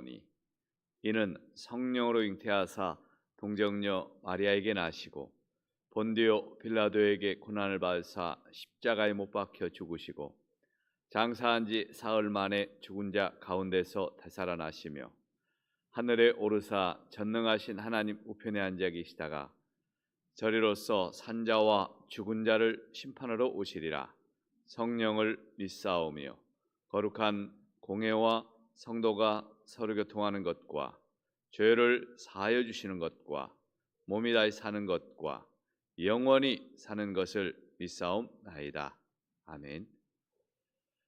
나오니 이는 성령으로 잉태하사 동정녀 마리아에게 나시고 본디오 빌라도에게 고난을 받으사 십자가에 못 박혀 죽으시고 장사한 지 사흘 만에 죽은 자 가운데서 되살아나시며 하늘에 오르사 전능하신 하나님 우편에 앉아 계시다가 저리로서 산자와 죽은 자를 심판하러 오시리라. 성령을 믿사오며 거룩한 공회와 성도가 서로 교통하는 것과 죄를 사하여 주시는 것과 몸이 다시 사는 것과 영원히 사는 것을 믿사옵나이다. 아멘.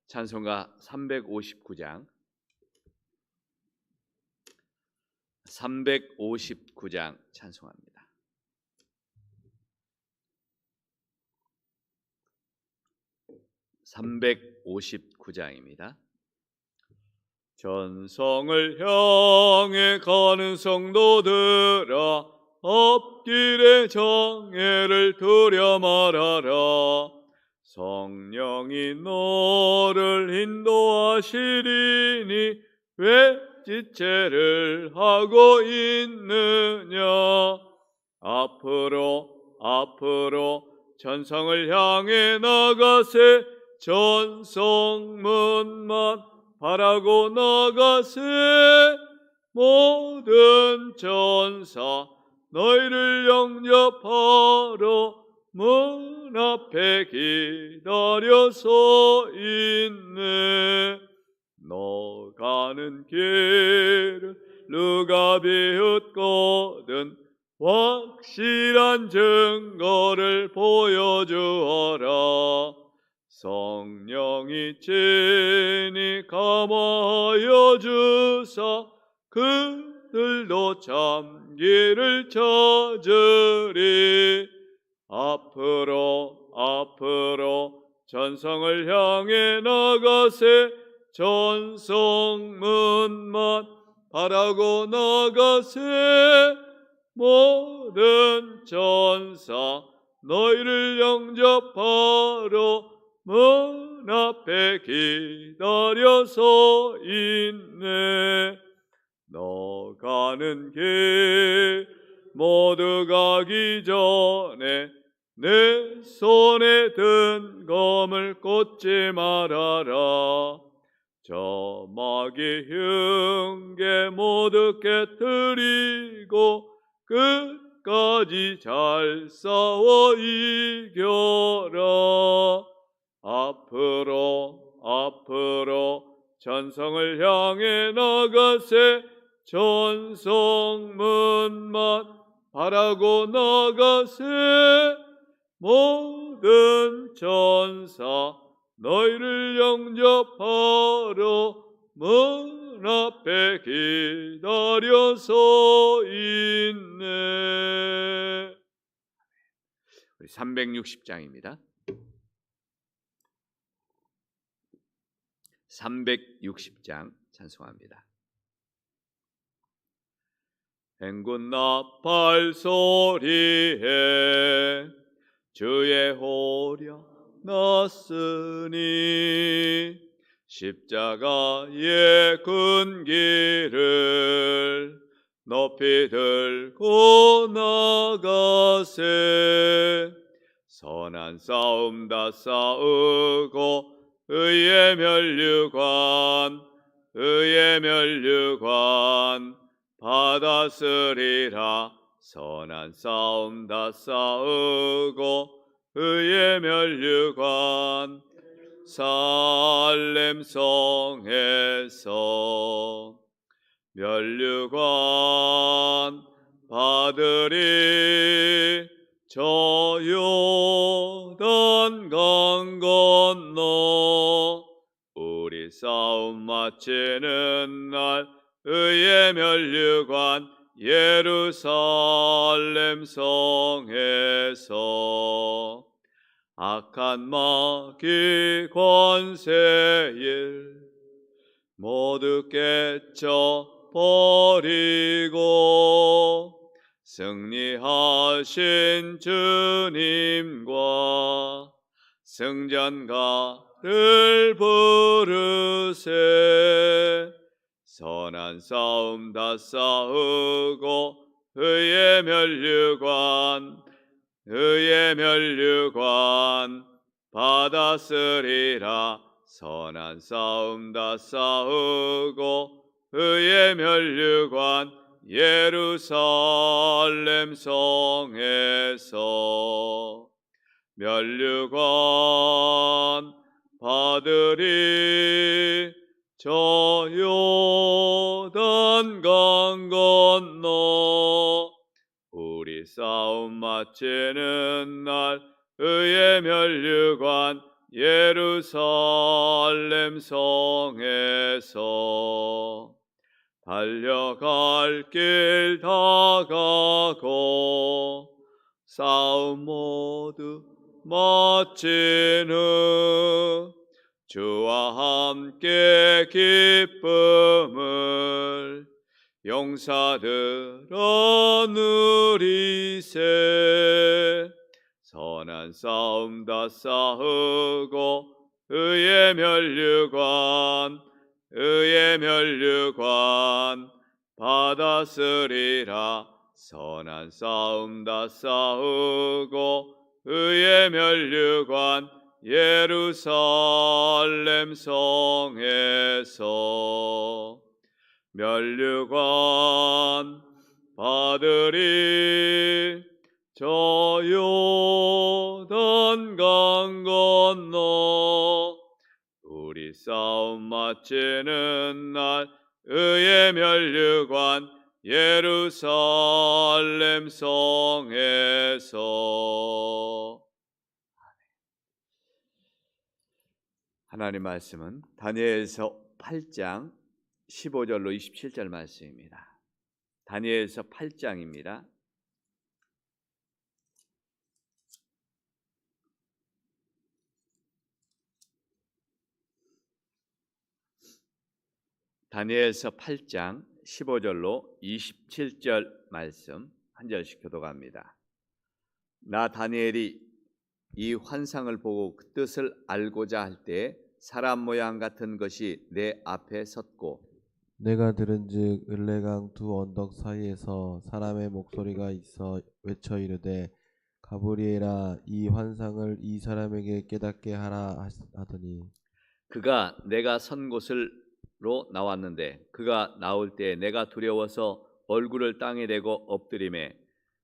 찬송가 359장 359장 찬송합니다. (359장입니다) 전성을 향해 가는 성도들아 앞길의 장애를 두려 말아라. 성령이 너를 인도하시리니 왜 지체를 하고 있느냐. 앞으로 전성을 향해 나가세. 전성문만 바라고 나가세. 모든 전사 너희를 영접하러 문 앞에 기다려 서 있네. 너 가는 길을 누가 비웃거든 확실한 증거를 보여주어라. 성령이 친히 감화하여 주사 그들도 참 길을 찾으리. 앞으로 전성을 향해 나가세. 전성문만 바라고 나가세. 모든 전사 너희를 영접하러 문 앞에 기다려 서 있네. 너 가는 길 모두 가기 전에 내 손에 든 검을 꽂지 말아라. 저 마귀 흉계 모두 깨뜨리고 끝까지 잘 싸워 이겨라. 앞으로 전성을 향해 나가세. 전성문만 바라고 나가세. 모든 전사 너희를 영접하러 문 앞에 기다려 서 있네. 360장입니다. 360장 찬송합니다. 행군 나팔 소리에 주의 호령 났으니 십자가의 군기를 높이 들고 나가세. 선한 싸움 다 싸우고 의의 면류관 받았으리라. 선한 싸움 다 싸우고 의의 면류관 살렘 성에서 면류관 받으리. 저 요단 강 건너 우리 싸움 마치는 날 의의 면류관 예루살렘 성에서 악한 마귀 권세일 모두 깨쳐 버리고 승리하신 주님과 승전가를 부르세. 선한 싸움 다 싸우고 의의 면류관 받았으리라. 선한 싸움 다 싸우고 의의 면류관 예루살렘 성에서 면류관 받으리. 저 요단강 건너 우리 싸움 마치는 날 의의 면류관 예루살렘 성에서 달려갈 길 다 가고 싸움 모두 마친 후 주와 함께 기쁨을 용사들아 누리세. 선한 싸움 다 싸우고 의의 면류관 받았으리라. 선한 싸움 다 싸우고 의의 면류관 예루살렘 성에서 면류관 받으리. 저 요단강 건너 우리 싸움 마치는 날 의의 면류관 예루살렘 성에서. 하나님 말씀은 다니엘서 8장 15절로 27절 말씀입니다. 다니엘서 8장입니다. 다니엘서 8장 15절로 27절 말씀 한 절씩 교독합니다. 나 다니엘이 이 환상을 보고 그 뜻을 알고자 할 때 사람 모양 같은 것이 내 앞에 섰고 내가 들은즉 을레강 두 언덕 사이에서 사람의 목소리가 있어 외쳐 이르되 가브리엘아 이 환상을 이 사람에게 깨닫게 하라 하더니 그가 내가 선 곳으로 나왔는데 그가 나올 때 내가 두려워서 얼굴을 땅에 대고 엎드리매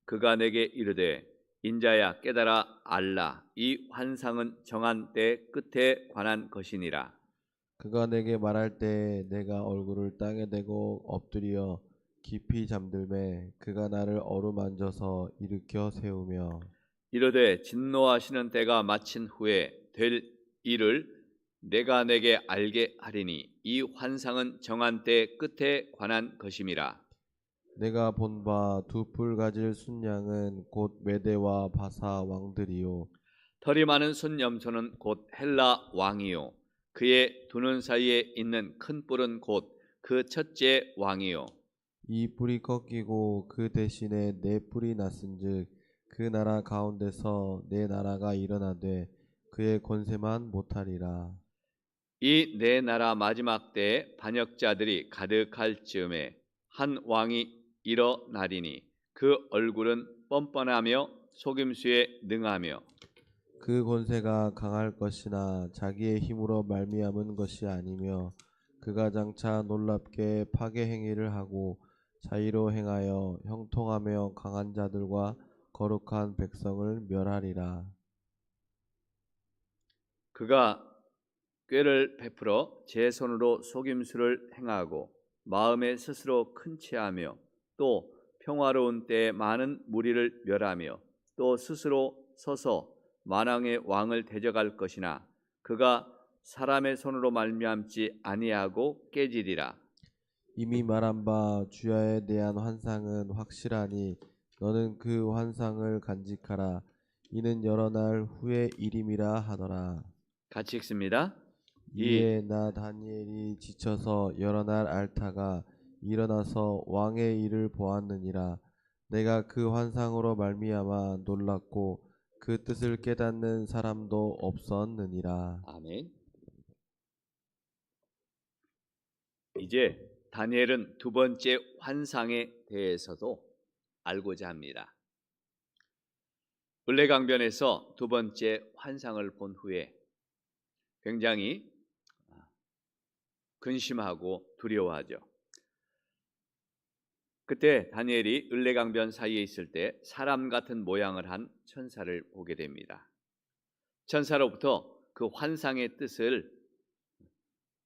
그가 내게 이르되 인자야 깨달아 알라. 이 환상은 정한 때 끝에 관한 것이니라. 그가 내게 말할 때 내가 얼굴을 땅에 대고 엎드려 깊이 잠들매 그가 나를 어루만져서 일으켜 세우며 이르되 진노하시는 때가 마친 후에 될 일을 내가 내게 알게 하리니 이 환상은 정한 때 끝에 관한 것임이라. 내가 본 바 두 뿔 가질 순양은 곧 메대와 바사 왕들이요 털이 많은 순 염소는 곧 헬라 왕이요 그의 두 눈 사이에 있는 큰 뿔은 곧 그 첫째 왕이요 이 뿔이 꺾이고 그 대신에 네 뿔이 났은즉 그 나라 가운데서 네 나라가 일어나되 그의 권세만 못하리라. 이 네 나라 마지막 때에 반역자들이 가득할 즈음에 한 왕이 일어나리니 그 얼굴은 뻔뻔하며 속임수에 능하며 그 권세가 강할 것이나 자기의 힘으로 말미암은 것이 아니며 그가 장차 놀랍게 파괴 행위를 하고 자의로 행하여 형통하며 강한 자들과 거룩한 백성을 멸하리라. 그가 꾀를 베풀어 제 손으로 속임수를 행하고 마음에 스스로 큰 체하며 또 평화로운 때에 많은 무리를 멸하며 또 스스로 서서 만왕의 왕을 대적할 것이나 그가 사람의 손으로 말미암지 아니하고 깨지리라. 이미 말한 바 주야에 대한 환상은 확실하니 너는 그 환상을 간직하라. 이는 여러 날 후의 일임이라 하더라. 같이 읽습니다. 이에 나 다니엘이 지쳐서 여러 날 앓다가 일어나서 왕의 일을 보았느니라. 내가 그 환상으로 말미암아 놀랐고 그 뜻을 깨닫는 사람도 없었느니라. 아멘. 이제 다니엘은 두 번째 환상에 대해서도 알고자 합니다. 을레강변에서 두 번째 환상을 본 후에 굉장히 근심하고 두려워하죠. 그때 다니엘이 을레강변 사이에 있을 때 사람 같은 모양을 한 천사를 보게 됩니다. 천사로부터 그 환상의 뜻을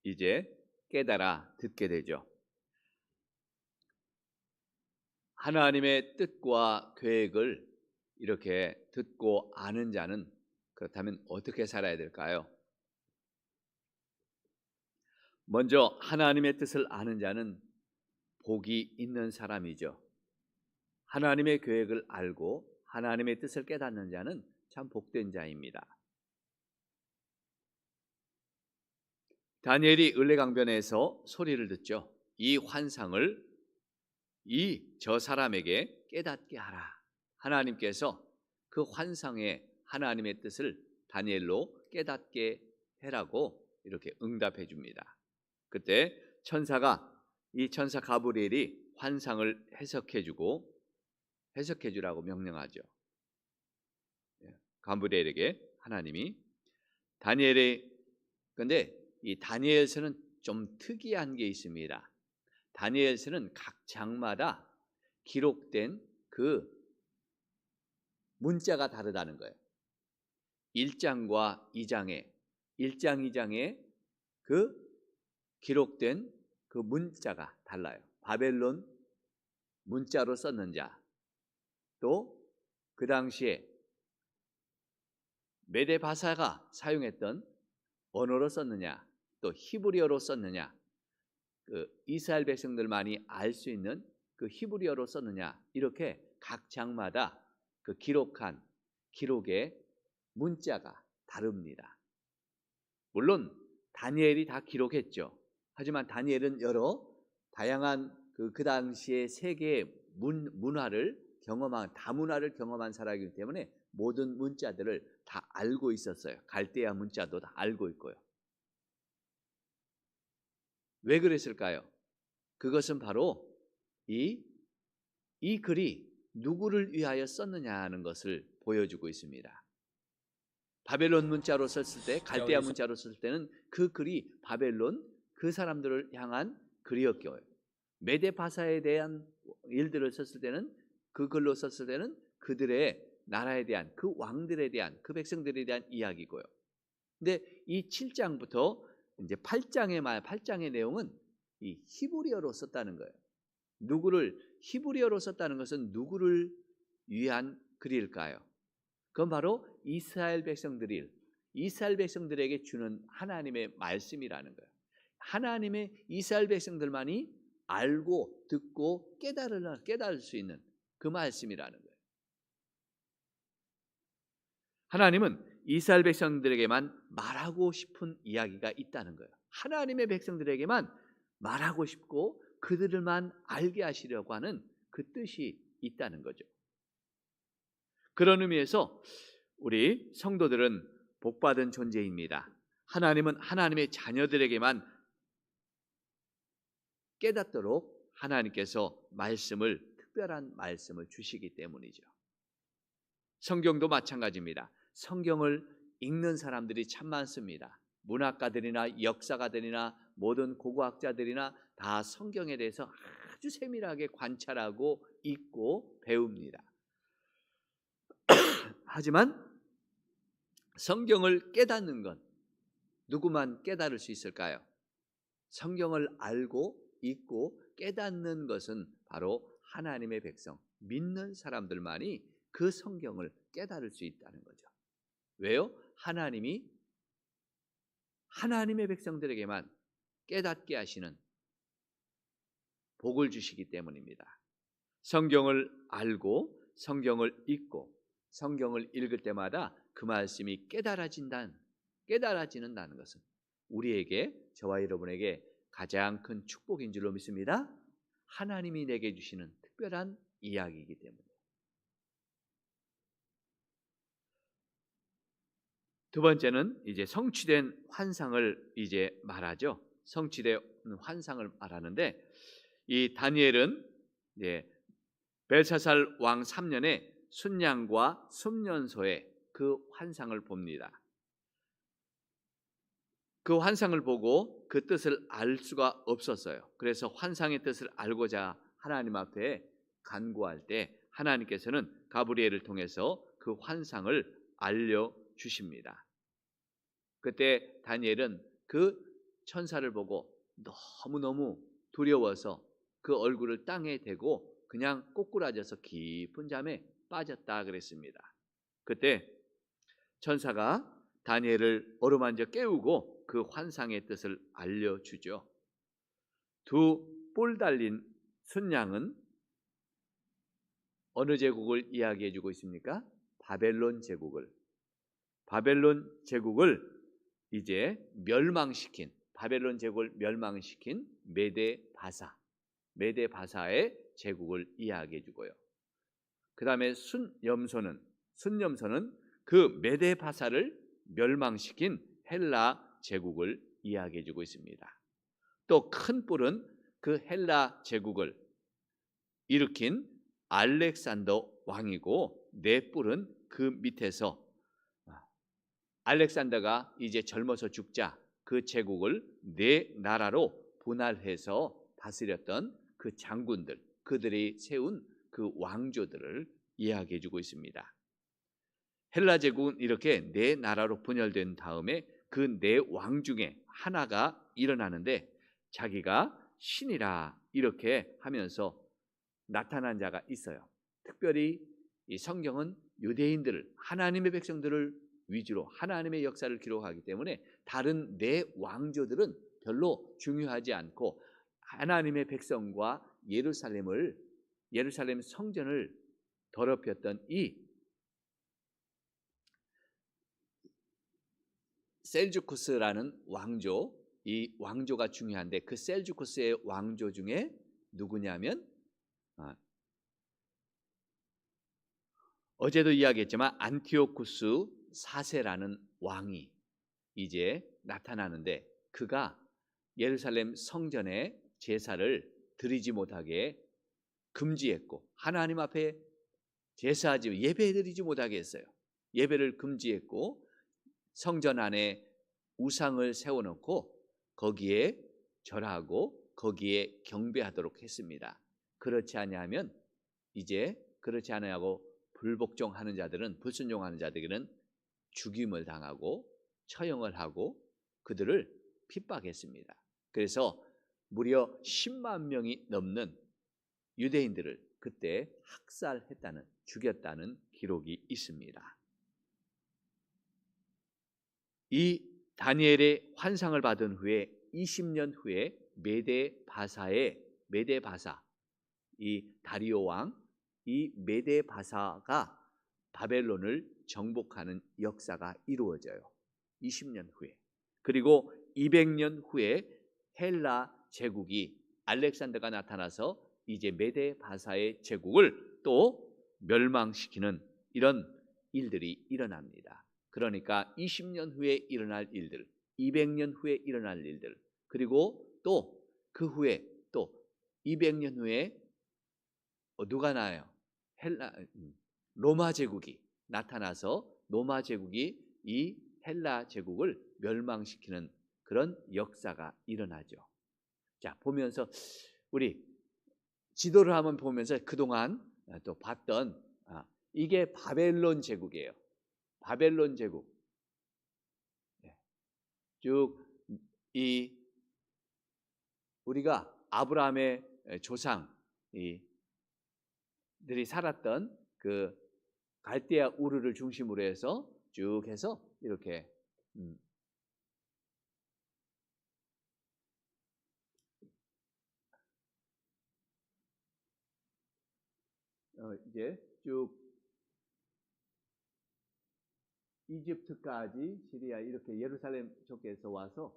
이제 깨달아 듣게 되죠. 하나님의 뜻과 계획을 이렇게 듣고 아는 자는 그렇다면 어떻게 살아야 될까요? 먼저 하나님의 뜻을 아는 자는 복이 있는 사람이죠. 하나님의 계획을 알고 하나님의 뜻을 깨닫는 자는 참 복된 자입니다. 다니엘이 을레강변에서 소리를 듣죠. 이 환상을 저 사람에게 깨닫게 하라. 하나님께서 그 환상의 하나님의 뜻을 다니엘로 깨닫게 해라고 이렇게 응답해 줍니다. 그때 이 천사 가브리엘이 환상을 해석해 주라고 명령하죠. 가브리엘에게 하나님이 근데 이 다니엘서는 좀 특이한 게 있습니다. 다니엘서는 각 장마다 기록된 그 문자가 다르다는 거예요. 1장과 2장에 1장, 2장에 그 기록된 그 문자가 달라요. 바벨론 문자로 썼는 자, 또 그 당시에 메데바사가 사용했던 언어로 썼느냐, 또 히브리어로 썼느냐, 그 이스라엘 백성들만이 알 수 있는 그 히브리어로 썼느냐, 이렇게 각 장마다 그 기록한 기록의 문자가 다릅니다. 물론 다니엘이 다 기록했죠. 하지만 다니엘은 여러 다양한 그 당시의 세계의 문화를 다문화를 경험한 사람이기 때문에 모든 문자들을 다 알고 있었어요. 갈대아 문자도 다 알고 있고요. 왜 그랬을까요? 그것은 바로 이 글이 누구를 위하여 썼느냐 하는 것을 보여주고 있습니다. 바벨론 문자로 썼을 때, 갈대아 문자로 썼을 때는 그 글이 바벨론 그 사람들을 향한 글이었고요. 메데바사에 대한 일들을 썼을 때는 그 글로 썼을 때는 그들의 나라에 대한 그 왕들에 대한 그 백성들에 대한 이야기고요. 근데 이 7장부터 이제 8장의 내용은 이 히브리어로 썼다는 거예요. 히브리어로 썼다는 것은 누구를 위한 글일까요? 그건 바로 이스라엘 백성들에게 주는 하나님의 말씀이라는 거예요. 하나님의 이스라엘 백성들만이 알고 듣고 깨달을 수 있는 그 말씀이라는 거예요. 하나님은 이스라엘 백성들에게만 말하고 싶은 이야기가 있다는 거예요. 하나님의 백성들에게만 말하고 싶고 그들만 알게 하시려고 하는 그 뜻이 있다는 거죠. 그런 의미에서 우리 성도들은 복받은 존재입니다. 하나님은 하나님의 자녀들에게만 깨닫도록 하나님께서 특별한 말씀을 주시기 때문이죠. 성경도 마찬가지입니다. 성경을 읽는 사람들이 참 많습니다. 문학가들이나 역사가들이나 모든 고고학자들이나 다 성경에 대해서 아주 세밀하게 관찰하고 읽고 배웁니다. 하지만 성경을 깨닫는 건 누구만 깨달을 수 있을까요? 성경을 알고 읽고 깨닫는 것은 바로 하나님의 백성, 믿는 사람들만이 그 성경을 깨달을 수 있다는 거죠. 왜요? 하나님이 하나님의 백성들에게만 깨닫게 하시는 복을 주시기 때문입니다. 성경을 알고 성경을 읽고 성경을 읽을 때마다 그 말씀이 깨달아지는다는 것은 우리에게, 저와 여러분에게 가장 큰 축복인 줄로 믿습니다. 하나님이 내게 주시는 특별한 이야기이기 때문에. 두 번째는 이제 성취된 환상을 이제 말하죠. 성취된 환상을 말하는데 이 다니엘은 벨사살 왕 3년에 순양과 숲년소에 그 환상을 봅니다. 그 환상을 보고 그 뜻을 알 수가 없었어요. 그래서 환상의 뜻을 알고자 하나님 앞에 간구할 때 하나님께서는 가브리엘을 통해서 그 환상을 알려주십니다. 그때 다니엘은 그 천사를 보고 너무너무 두려워서 그 얼굴을 땅에 대고 그냥 꼬꾸라져서 깊은 잠에 빠졌다 그랬습니다. 그때 천사가 다니엘을 어루만져 깨우고 그 환상의 뜻을 알려주죠. 두 뿔 달린 순양은 어느 제국을 이야기해주고 있습니까? 바벨론 제국을 이제 멸망시킨, 바벨론 제국을 멸망시킨 메데 바사의 제국을 이야기해 주고요. 그 다음에 순염소는 그 메데 바사를 멸망시킨 헬라 제국을 이야기해 주고 있습니다. 또 큰 뿔은 그 헬라 제국을 일으킨 알렉산더 왕이고 네 뿔은 그 밑에서 알렉산더가 이제 젊어서 죽자 그 제국을 네 나라로 분할해서 다스렸던 그 장군들, 그들이 세운 그 왕조들을 이야기해 주고 있습니다. 헬라 제국은 이렇게 네 나라로 분열된 다음에 그 네 왕 중에 하나가 일어나는데 자기가 신이라 이렇게 하면서 나타난 자가 있어요. 특별히 이 성경은 유대인들을, 하나님의 백성들을 위주로 하나님의 역사를 기록하기 때문에 다른 네 왕조들은 별로 중요하지 않고 하나님의 백성과 예루살렘 성전을 더럽혔던 이 셀주쿠스라는 왕조, 이 왕조가 중요한데 그 셀주쿠스의 왕조 중에 누구냐면 어제도 이야기했지만 안티오쿠스 4세라는 왕이 이제 나타나는데 그가 예루살렘 성전에 제사를 드리지 못하게 금지했고 하나님 앞에 제사하지 예배 드리지 못하게 했어요. 예배를 금지했고 성전 안에 우상을 세워놓고 거기에 절하고 거기에 경배하도록 했습니다. 그렇지 아니하면 이제 그렇지 않으냐고 불복종하는 자들은, 불순종하는 자들에게는 죽임을 당하고 처형을 하고 그들을 핍박했습니다. 그래서 무려 10만 명이 넘는 유대인들을 그때 학살했다는, 죽였다는 기록이 있습니다. 이 다니엘의 환상을 받은 후에 20년 후에 메데 바사, 이 다리오 왕, 이 메데 바사가 바벨론을 정복하는 역사가 이루어져요. 20년 후에. 그리고 200년 후에 헬라 제국이 알렉산더가 나타나서 이제 메데 바사의 제국을 또 멸망시키는 이런 일들이 일어납니다. 그러니까 20년 후에 일어날 일들, 200년 후에 일어날 일들, 그리고 또 그 후에 또 200년 후에 누가 나요? 로마 제국이 나타나서 로마 제국이 이 헬라 제국을 멸망시키는 그런 역사가 일어나죠. 자, 보면서 우리 지도를 한번 보면서 그동안 또 봤던 이게 바벨론 제국이에요. 바벨론 제국. 쭉 이 우리가 아브라함의 조상 들이 살았던 그 갈대아 우르를 중심으로 해서 쭉 해서 이렇게 이제 쭉 이집트까지 시리아 이렇게 예루살렘 쪽에서 와서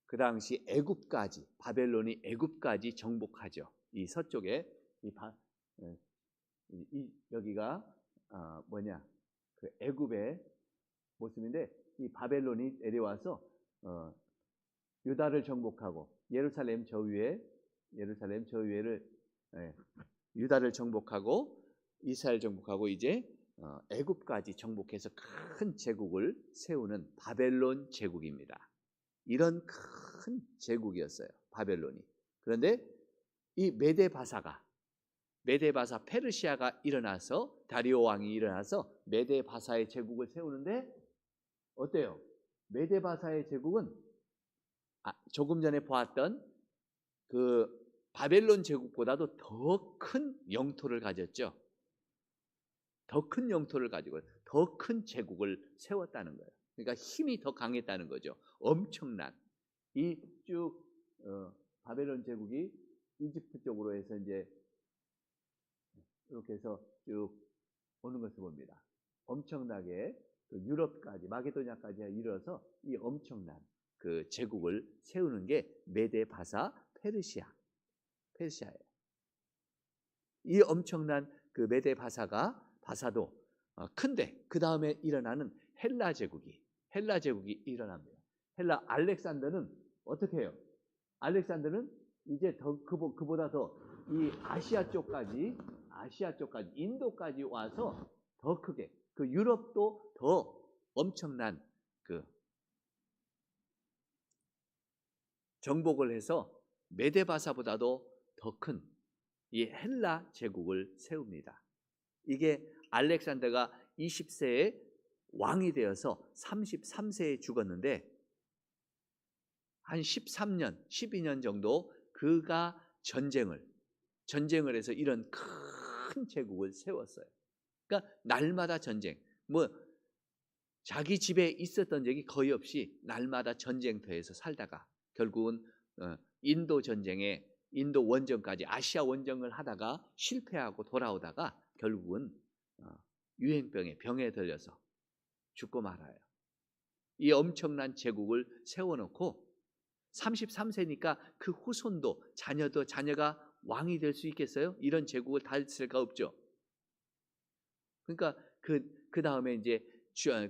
그 당시 애굽까지 바벨론이 애굽까지 정복하죠. 이 서쪽에 여기가 그 애굽의 모습인데 이 바벨론이 내려와서 유다를 정복하고 예루살렘 저 위에를 유다를 정복하고 이스라엘 정복하고 이제 애굽까지 정복해서 큰 제국을 세우는 바벨론 제국입니다. 이런 큰 제국이었어요, 바벨론이. 그런데 이 메데바사 페르시아가 일어나서 다리오 왕이 일어나서 메데바사의 제국을 세우는데 어때요? 메데바사의 제국은 조금 전에 보았던 그 바벨론 제국보다도 더 큰 영토를 가졌죠. 더 큰 영토를 가지고 더 큰 제국을 세웠다는 거예요. 그러니까 힘이 더 강했다는 거죠. 엄청난 이 쭉 바벨론 제국이 이집트 쪽으로 해서 이제 이렇게 해서 쭉 오는 것을 봅니다. 엄청나게 그 유럽까지 마게도냐까지 이르러서 이 엄청난 그 제국을 세우는 게 메데바사 페르시아예요. 이 엄청난 그 메데바사도 큰데 그 다음에 일어나는 헬라 제국이 일어납니다. 헬라 알렉산더는 어떻게 해요? 알렉산더는 이제 더 그보다 더 이 아시아 쪽까지 인도까지 와서 더 크게 그 유럽도 더 엄청난 그 정복을 해서 메데바사보다도 더 큰 이 헬라 제국을 세웁니다. 이게 알렉산더가 20세에 왕이 되어서 33세에 죽었는데 한 13년, 12년 정도 그가 전쟁을 해서 이런 큰 제국을 세웠어요. 그러니까 날마다 전쟁, 자기 집에 있었던 적이 거의 없이 날마다 전쟁터에서 살다가 결국은 인도 원정까지 아시아 원정을 하다가 실패하고 돌아오다가 결국은 병에 들려서 죽고 말아요. 이 엄청난 제국을 세워놓고 33세니까 그 후손도 자녀가 왕이 될 수 있겠어요? 이런 제국을 다스릴 수가 없죠. 그러니까 그 다음에 이제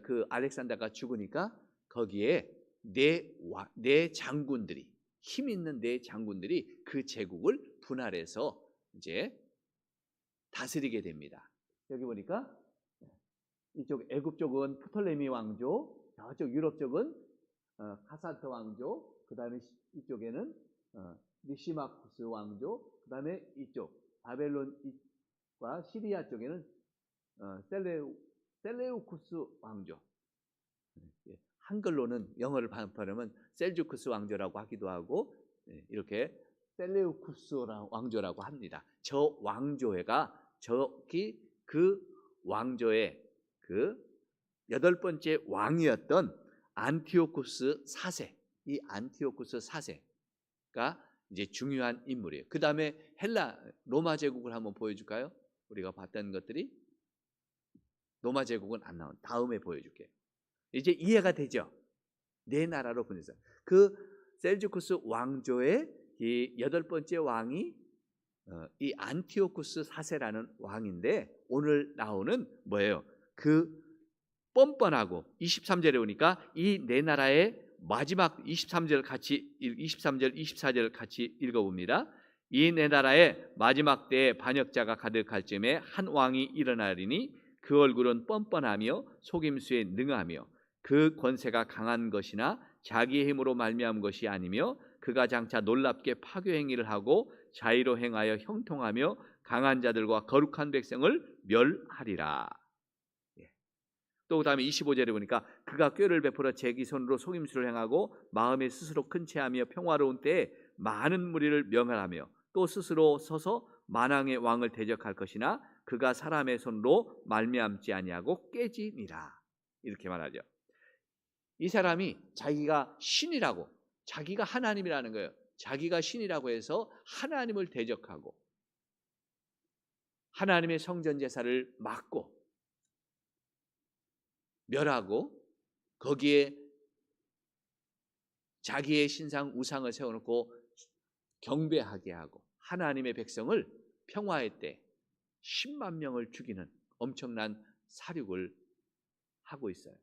그 알렉산더가 죽으니까 거기에 네 장군들이 힘 있는 네 장군들이 그 제국을 분할해서 이제 다스리게 됩니다. 여기 보니까 이쪽 애굽 쪽은 프톨레미 왕조, 저쪽 유럽 쪽은 카사트 왕조, 그 다음에 이쪽에는 니시마쿠스 왕조, 그 다음에 이쪽 바벨론과 시리아 쪽에는 셀레우쿠스 왕조. 한글로는 영어를 발음하면 셀주쿠스 왕조라고 하기도 하고 이렇게 셀레우쿠스 왕조라고 합니다. 저 왕조회가 저기 그 왕조의 그 8번째 왕이었던 안티오쿠스 4세, 이 안티오쿠스 4세가 이제 중요한 인물이에요. 그 다음에 로마 제국을 한번 보여줄까요? 우리가 봤던 것들이 로마 제국은 안 나온 다음에 보여줄게요. 이제 이해가 되죠? 네 나라로 분해서 그 셀주쿠스 왕조의 이 8번째 왕이 이 안티오쿠스 4세라는 왕인데 오늘 나오는 뭐예요? 그 뻔뻔하고 23절에 오니까 이 네 나라의 마지막 23절, 24절 같이 읽어봅니다. 이 네 나라의 마지막 때에 반역자가 가득할 즈음에 한 왕이 일어나리니 그 얼굴은 뻔뻔하며 속임수에 능하며 그 권세가 강한 것이나 자기의 힘으로 말미암은 것이 아니며 그가 장차 놀랍게 파괴 행위를 하고 자의로 행하여 형통하며 강한 자들과 거룩한 백성을 멸하리라. 또 그다음에 25절에 보니까 그가 꾀를 베풀어 재기 손으로 속임수를 행하고 마음에 스스로 큰 체하며 평화로운 때에 많은 무리를 명하라며 또 스스로 서서 만왕의 왕을 대적할 것이나 그가 사람의 손으로 말미암지 아니하고 깨지니라. 이렇게 말하죠. 이 사람이 자기가 신이라고, 자기가 하나님이라는 거예요. 자기가 신이라고 해서 하나님을 대적하고 하나님의 성전 제사를 막고 멸하고 거기에 자기의 신상 우상을 세워놓고 경배하게 하고 하나님의 백성을 평화의 때 10만 명을 죽이는 엄청난 살육을 하고 있어요.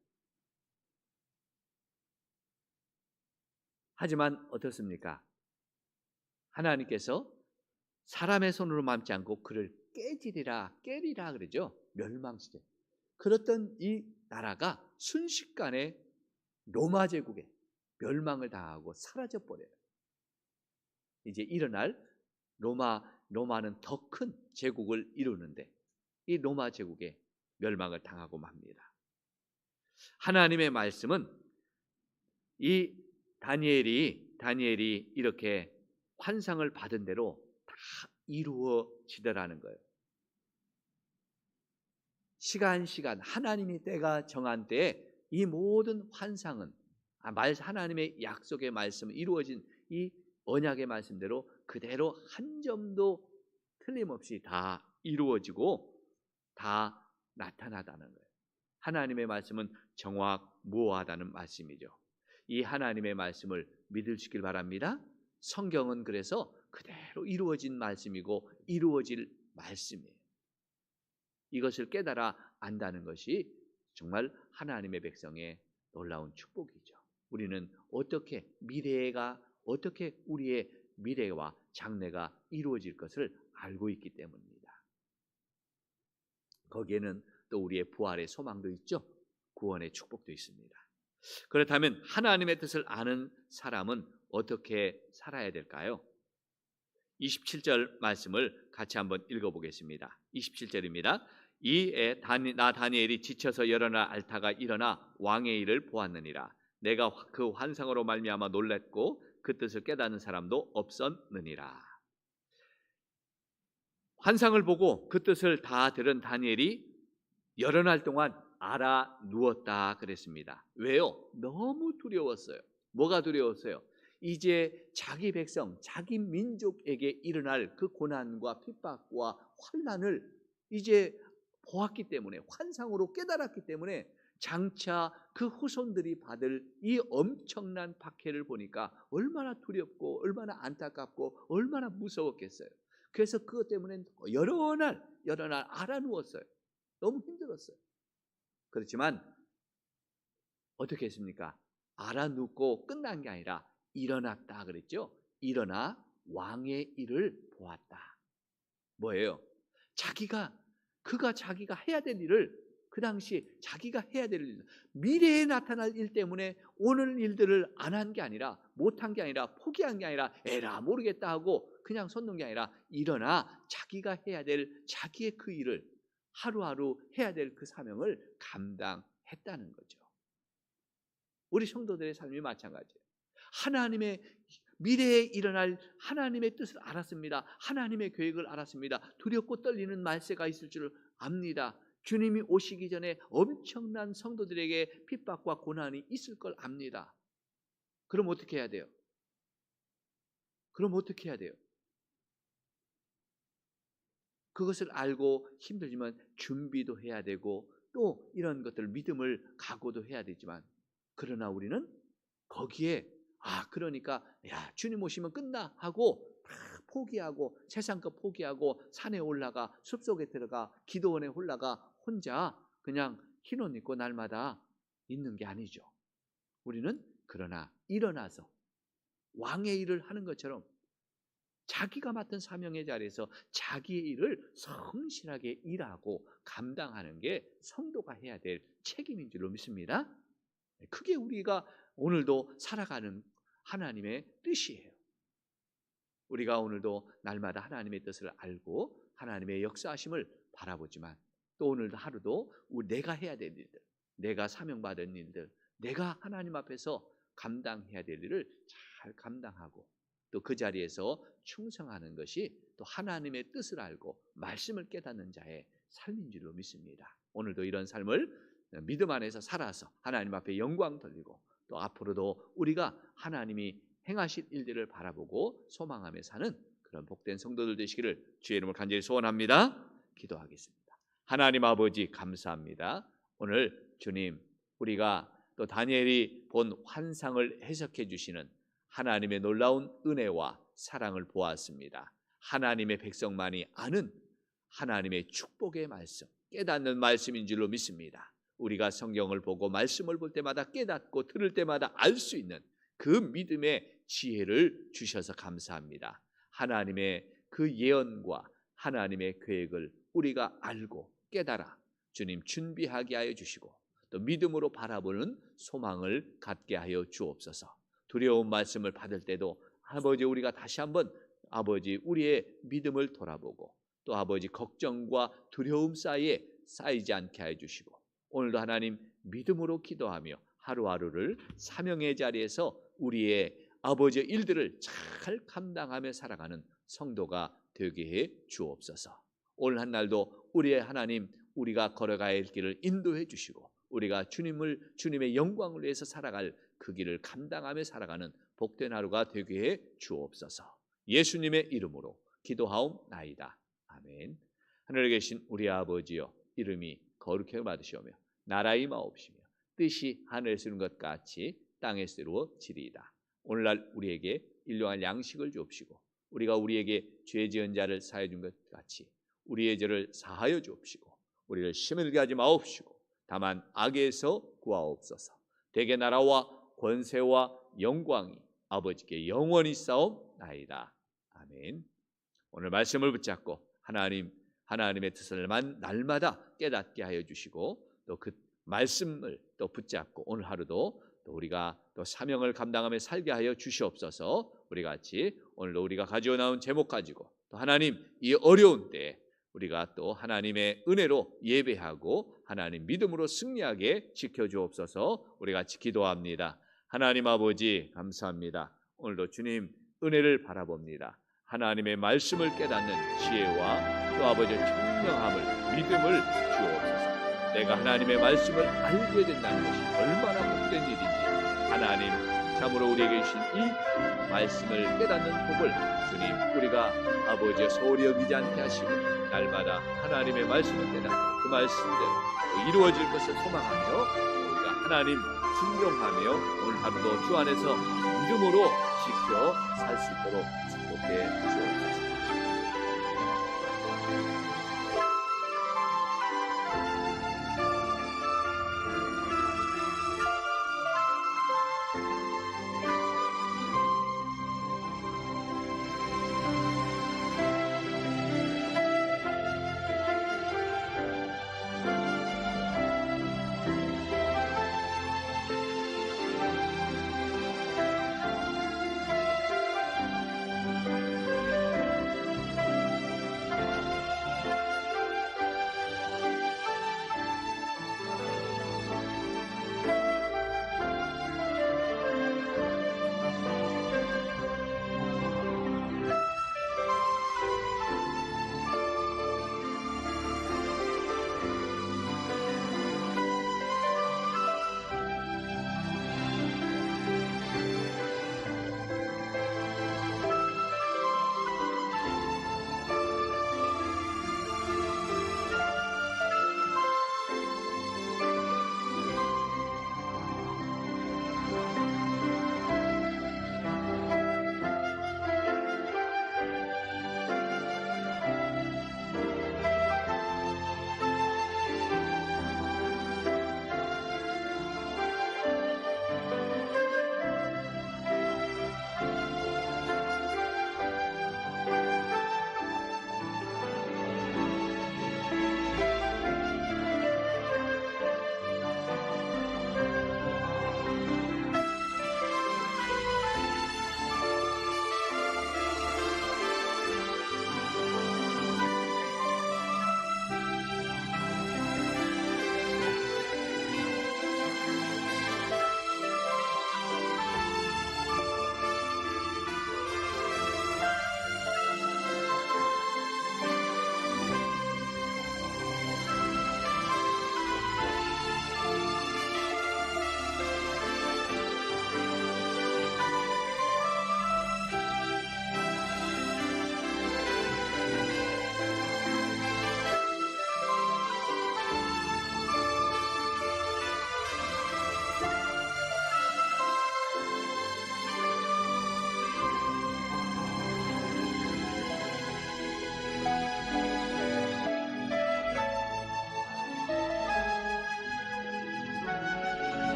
하지만 어떻습니까? 하나님께서 사람의 손으로 맘지 않고 그를 깨리라 그러죠. 멸망시켜. 그렇던 이 나라가 순식간에 로마 제국에 멸망을 당하고 사라져 버려요. 이제 일어날 로마는 더 큰 제국을 이루는데 이 로마 제국에 멸망을 당하고 맙니다. 하나님의 말씀은 이 다니엘이 이렇게 환상을 받은 대로 다 이루어지더라는 거예요. 시간 하나님이 때가 정한 때에 이 모든 환상은 하나님의 약속의 말씀은 이루어진 이 언약의 말씀대로 그대로 한 점도 틀림없이 다 이루어지고 다 나타나다는 거예요. 하나님의 말씀은 정확무오하다는 말씀이죠. 이 하나님의 말씀을 믿으시길 바랍니다. 성경은 그래서 그대로 이루어진 말씀이고 이루어질 말씀이에요. 이것을 깨달아 안다는 것이 정말 하나님의 백성의 놀라운 축복이죠. 우리는 어떻게 우리의 미래와 장래가 이루어질 것을 알고 있기 때문입니다. 거기에는 또 우리의 부활의 소망도 있죠. 구원의 축복도 있습니다. 그렇다면 하나님의 뜻을 아는 사람은 어떻게 살아야 될까요? 27절 말씀을 같이 한번 읽어보겠습니다. 27절입니다. 이에 나 다니엘이 지쳐서 여러 날 앓다가 일어나 왕의 일을 보았느니라. 내가 그 환상으로 말미암아 놀랐고 그 뜻을 깨닫는 사람도 없었느니라. 환상을 보고 그 뜻을 다 들은 다니엘이 여러 날 동안 알아 누웠다 그랬습니다. 왜요? 너무 두려웠어요. 뭐가 두려웠어요? 이제 자기 백성, 자기 민족에게 일어날 그 고난과 핍박과 환난을 이제 보았기 때문에, 환상으로 깨달았기 때문에 장차 그 후손들이 받을 이 엄청난 박해를 보니까 얼마나 두렵고 얼마나 안타깝고 얼마나 무서웠겠어요. 그래서 그것 때문에 여러 날 알아 누웠어요. 너무 힘들었어요. 그렇지만 어떻게 했습니까? 알아 눕고 끝난 게 아니라 일어났다 그랬죠. 일어나 왕의 일을 보았다. 뭐예요? 자기가 해야 될 일을, 그 당시 자기가 해야 될 일, 미래에 나타날 일 때문에 오늘 일들을 안 한 게 아니라, 못한 게 아니라, 포기한 게 아니라 에라 모르겠다 하고 그냥 손 놓은 게 아니라 일어나 자기가 해야 될 자기의 그 일을, 하루하루 해야 될 그 사명을 감당했다는 거죠. 우리 성도들의 삶이 마찬가지예요. 하나님의 미래에 일어날 하나님의 뜻을 알았습니다. 하나님의 계획을 알았습니다. 두렵고 떨리는 말세가 있을 줄 압니다. 주님이 오시기 전에 엄청난 성도들에게 핍박과 고난이 있을 걸 압니다. 그럼 어떻게 해야 돼요? 그것을 알고 힘들지만 준비도 해야 되고 또 이런 것들 믿음을 각오도 해야 되지만, 그러나 우리는 거기에 그러니까 주님 오시면 끝나 하고 다 포기하고 세상 것 포기하고 산에 올라가 숲속에 들어가 기도원에 올라가 혼자 그냥 흰옷 입고 날마다 있는 게 아니죠. 우리는 그러나 일어나서 왕의 일을 하는 것처럼 자기가 맡은 사명의 자리에서 자기의 일을 성실하게 일하고 감당하는 게 성도가 해야 될 책임인 줄로 믿습니다. 그게 우리가 오늘도 살아가는 하나님의 뜻이에요. 우리가 오늘도 날마다 하나님의 뜻을 알고 하나님의 역사하심을 바라보지만, 또 오늘도 하루도 내가 해야 될 일들, 내가 사명받은 일들, 내가 하나님 앞에서 감당해야 될 일을 잘 감당하고 또 그 자리에서 충성하는 것이 또 하나님의 뜻을 알고 말씀을 깨닫는 자의 삶인 줄로 믿습니다. 오늘도 이런 삶을 믿음 안에서 살아서 하나님 앞에 영광 돌리고 또 앞으로도 우리가 하나님이 행하실 일들을 바라보고 소망하며 사는 그런 복된 성도들 되시기를 주의 이름으로 간절히 소원합니다. 기도하겠습니다. 하나님 아버지 감사합니다. 오늘 주님, 우리가 또 다니엘이 본 환상을 해석해 주시는 하나님의 놀라운 은혜와 사랑을 보았습니다. 하나님의 백성만이 아는 하나님의 축복의 말씀, 깨닫는 말씀인 줄로 믿습니다. 우리가 성경을 보고 말씀을 볼 때마다 깨닫고 들을 때마다 알 수 있는 그 믿음의 지혜를 주셔서 감사합니다. 하나님의 그 예언과 하나님의 계획을 우리가 알고 깨달아 주님 준비하게 하여 주시고 또 믿음으로 바라보는 소망을 갖게 하여 주옵소서. 두려운 말씀을 받을 때도 아버지 우리가 다시 한번 아버지 우리의 믿음을 돌아보고 또 아버지 걱정과 두려움 사이에 쌓이지 않게 하여 주시고 오늘도 하나님 믿음으로 기도하며 하루하루를 사명의 자리에서 우리의 아버지의 일들을 잘 감당하며 살아가는 성도가 되게 해 주옵소서. 오늘 한 날도 우리의 하나님 우리가 걸어가야 할 길을 인도해 주시고 우리가 주님의 영광을 위해서 살아갈 그 길을 감당하며 살아가는 복된 하루가 되게 해 주옵소서. 예수님의 이름으로 기도하옵나이다. 아멘. 하늘에 계신 우리 아버지여 이름이 거룩하게 받으시오며 나라의 마옵시며 뜻이 하늘에서 이룬 것 같이 땅에서 이루어지리이다. 오늘날 우리에게 일용할 양식을 주옵시고 우리가 우리에게 죄 지은 자를 사하여 준 것 같이 우리의 죄를 사하여 주옵시고 우리를 시험에 하지 마옵시고 다만 악에서 구하옵소서. 대개 나라와 권세와 영광이 아버지께 영원히 싸움나이다. 아멘. 오늘 말씀을 붙잡고 하나님의 뜻을 날마다 깨닫게 하여 주시고 또 그 말씀을 또 붙잡고 오늘 하루도 또 우리가 또 사명을 감당하며 살게 하여 주시옵소서. 우리 같이 오늘도 우리가 가지고 나온 제목 가지고 또 하나님 이 어려운 때에 우리가 또 하나님의 은혜로 예배하고 하나님 믿음으로 승리하게 지켜주옵소서. 우리 같이 기도합니다. 하나님 아버지 감사합니다. 오늘도 주님 은혜를 바라봅니다. 하나님의 말씀을 깨닫는 지혜와 또 아버지의 청명함을 믿음을 주옵소서. 내가 하나님의 말씀을 알게 된다는 것이 얼마나 복된 일인지 하나님 참으로 우리에게 주신 이 말씀을 깨닫는 복을 주님 우리가 아버지의 소홀히 여기지 않게 하시고 날마다 하나님의 말씀을 깨닫고 그 말씀대로 이루어질 것을 소망하며 우리가 하나님 순종하며 오늘 하루도 주 안에서 믿음으로 지켜 살 수 있도록 축복해 주옵소서.